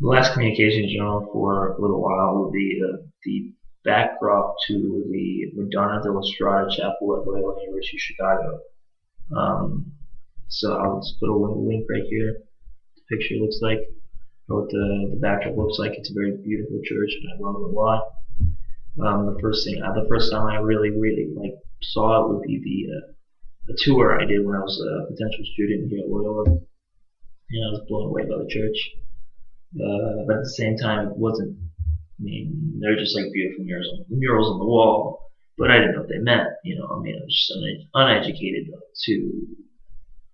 The last communications journal for a little while will be the backdrop to the Maddona Della Strada Chapel at Loyola University Chicago. Um, so I'll just put a link right here. The picture looks like, what the backdrop looks like. It's a very beautiful church, and I love it a lot. The first time I really saw it would be the tour I did when I was a potential student here at Loyola, and I was blown away by the church. But at the same time, it wasn't. I mean, they're just like beautiful murals on the wall, but I didn't know what they meant. I mean, I was just uneducated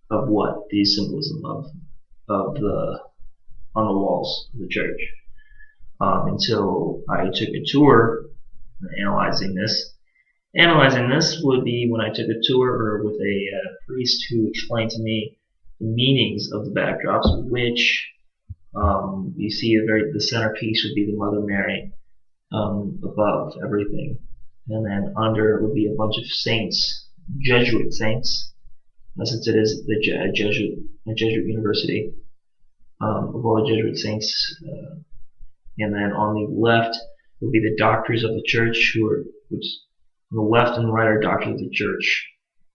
of what the symbolism of the on the walls of the church until I took a tour analyzing this. Analyzing this would be when I took a tour with a priest who explained to me the meanings of the backdrops, which you see the centerpiece would be the Mother Mary above everything, and then under would be a bunch of saints, Jesuit saints, since it is the Jesuit university, of all the Jesuit saints, and then on the left will be the doctors of the church, which on the left and the right are doctors of the church.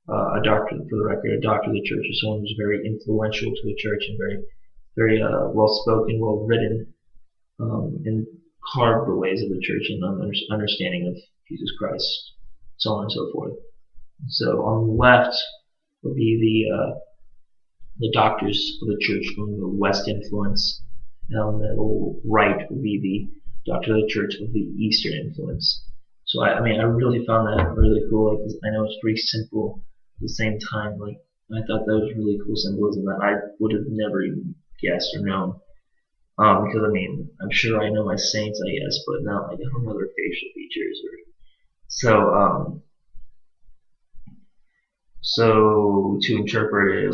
A doctor, for the record, a doctor of the church is someone who's very influential to the church and very well spoken, well written, and carved the ways of the church and understanding of Jesus Christ, so on and so forth. So on the left would be the doctors of the church from the West influence, and on the right would be the doctor of the church of the Eastern influence. So I mean, I really found that really cool. Like, I know it's pretty simple at the same time. Like, I thought that was really cool symbolism that I would have never even guessed or known. Because I mean, I'm sure I know my saints, I guess, but not like I don't know their facial features so to interpret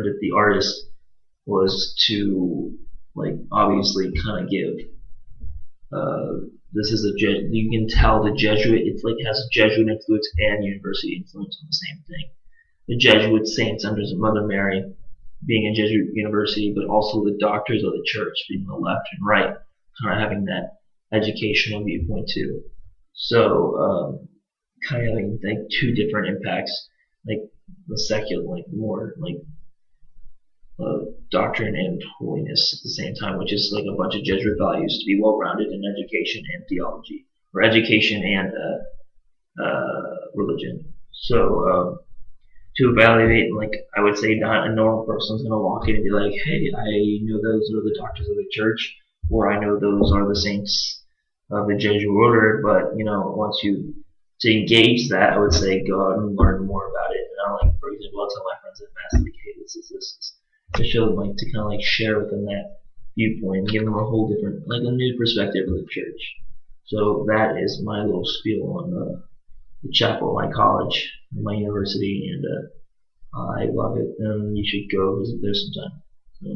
it the artist was to obviously kind of give this is you can tell the Jesuit, it's has a Jesuit influence and university influence on the same thing. The Jesuit saints under Mother Mary being a Jesuit university, but also the doctors of the church being the left and right, kind of having that educational viewpoint too. So kind of having two different impacts, like the secular, more doctrine and holiness at the same time, which is a bunch of Jesuit values to be well-rounded in education and theology, or education and religion. So to evaluate, I would say not a normal person's going to walk in and be like, hey, I know those are the doctors of the church, or I know those are the saints of the Jesuit order, but once you to engage that, I would say go out and learn more about it. And for example, I'll tell my friends at Mass, hey, this is this. To show them, to kind of share with them that viewpoint and give them a whole different, a new perspective of the church. So that is my little spiel on the chapel at my college, my university, and I love it, and you should go visit there sometime. So,